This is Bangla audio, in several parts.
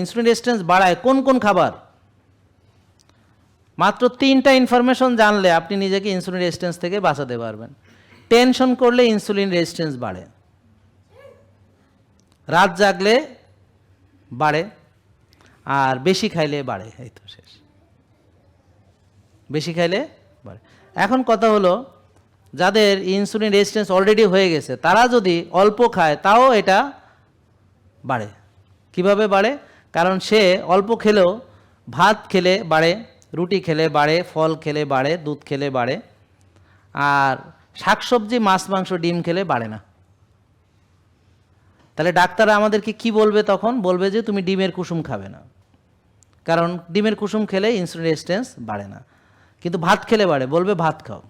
ইনসুলিন রেজিস্ট্যান্স বাড়ায় কোন কোন খাবার? মাত্র 3টা ইনফরমেশন জানলে আপনি নিজেকে ইনসুলিন রেজিস্ট্যান্স থেকে বাঁচাতে পারবেন। টেনশন করলে ইনসুলিন রেজিস্ট্যান্স বাড়ে, রাত জাগলে বাড়ে, আর বেশি খাইলে বাড়ে। এই তো শেষ, বেশি খাইলে বাড়ে। এখন কথা হলো, যাদের ইনসুলিন রেজিস্ট্যান্স অলরেডি হয়ে গেছে তারা যদি অল্প খায় তাও এটা বাড়ে। কিভাবে বাড়ে? কারণ সে অল্প খেলেও ভাত খেলে বাড়ে, রুটি খেলে বাড়ে, ফল খেলে বাড়ে, দুধ খেলে বাড়ে, আর শাকসবজি, মাছ, মাংস, ডিম খেলে বাড়ে না। তাহলে ডাক্তাররা আমাদেরকে কি বলবে তখন? বলবে যে তুমি ডিমের কুসুম খাবে না, কারণ ডিমের কুসুম খেলে ইনসুলিন রেজিস্ট্যান্স বাড়ে না। কিন্তু ভাত খেলে বাড়ে, বলবে ভাত খাও।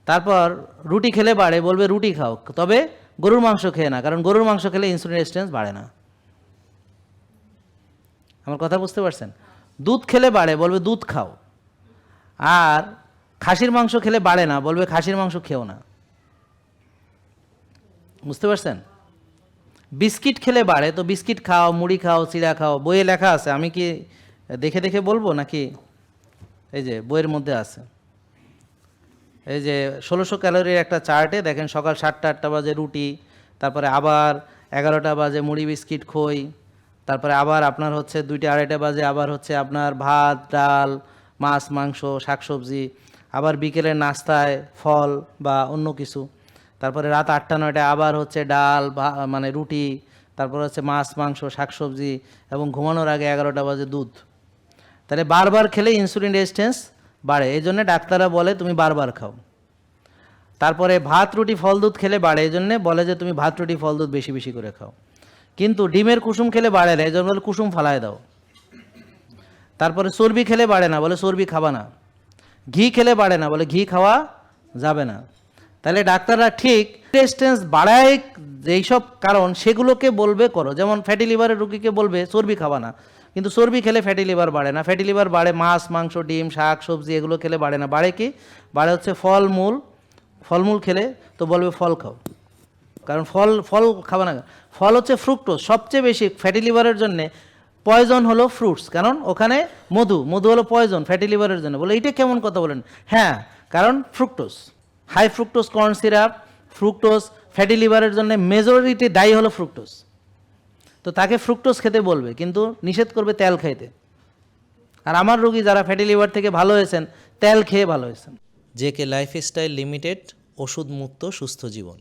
তারপর রুটি খেলে বাড়ে, বলবে রুটি খাও, তবে গরুর মাংস খেয়ে না, কারণ গরুর মাংস খেলে ইনসুলিন রেজিস্ট্যান্স বাড়ে না। আমার কথা বুঝতে পারছেন? দুধ খেলে বাড়ে, বলবে দুধ খাও, আর খাসির মাংস খেলে বাড়ে না, বলবে খাসির মাংস খেও না। বুঝতে পারছেন? বিস্কিট খেলে বাড়ে, তো বিস্কিট খাও, মুড়ি খাও, চিড়া খাও। বইয়ে লেখা আছে, আমি কি দেখে দেখে বলবো নাকি? এই যে বইয়ের মধ্যে আছে, এই যে 1600 ক্যালোরির একটা চার্টে দেখেন, সকাল 7টা 8টা বাজে রুটি, তারপরে আবার 11টা বাজে মুড়ি বিস্কিট খই, তারপরে আবার আপনার হচ্ছে 2টা 2:30 বাজে আবার হচ্ছে আপনার ভাত, ডাল, মাছ, মাংস, শাকসবজি, আবার বিকেলের নাস্তায় ফল বা অন্য কিছু, তারপরে রাত 8টা 9টায় আবার হচ্ছে ডাল, মানে রুটি, তারপরে হচ্ছে মাছ, মাংস, শাকসবজি, এবং ঘুমানোর আগে 11টা বাজে দুধ। তাহলে বারবার খেলে ইনসুলিন রেজিস্ট্যান্স বাড়ে, এই জন্যে ডাক্তাররা বলে তুমি বারবার খাও। তারপরে ভাত, রুটি, ফল, দুধ খেলে বাড়ে, এই জন্যে বলে যে তুমি ভাত, রুটি, ফল, দুধ বেশি বেশি করে খাও। কিন্তু ডিমের কুসুম খেলে বাড়ে না, এই জন্য বলে কুসুম ফালায় দাও। তারপরে চর্বি খেলে বাড়ে না, বলে চর্বি খাবা না। ঘি খেলে বাড়ে না, বলে ঘি খাওয়া যাবে না। তাহলে ডাক্তাররা ঠিক রেজিস্ট্যান্স বাড়ায় যেইসব কারণ সেগুলোকে বলবে করো। যেমন ফ্যাটি লিভারের রুগীকে বলবে চর্বি খাবা না, কিন্তু চর্বি খেলে ফ্যাটি লিভার বাড়ে না। ফ্যাটি লিভার বাড়ে মাছ, মাংস, ডিম, শাক, সবজি এগুলো খেলে বাড়ে না। বাড়ে কি? বাড়ে হচ্ছে ফলমূল। ফলমূল খেলে তো বলবে ফল খাও, কারণ ফল খাবা না। ফল হচ্ছে ফ্রুক্টোজ, সবচেয়ে বেশি ফ্যাটি লিভারের জন্যে পয়জন হলো ফ্রুটস, কারণ ওখানে মধু হলো পয়জন ফ্যাটি লিভারের জন্য। বলে এইটা কেমন কথা বলেন? হ্যাঁ, কারণ fructose, high fructose corn syrup, fructose fatty লিভারের জন্য মেজরিটি দায়ী হলো ফ্রুক্টোজ। তো তাকে ফ্রুক্টোজ খেতে বলবে, কিন্তু নিষেধ করবে তেল খাইতে। আর আমার রোগী যারা ফ্যাটি লিভার থেকে ভালো হয়েছেন, তেল খেয়ে ভালো হয়েছেন। জেকে লাইফস্টাইল লিমিটেড, ওষুধ মুক্ত সুস্থ জীবন।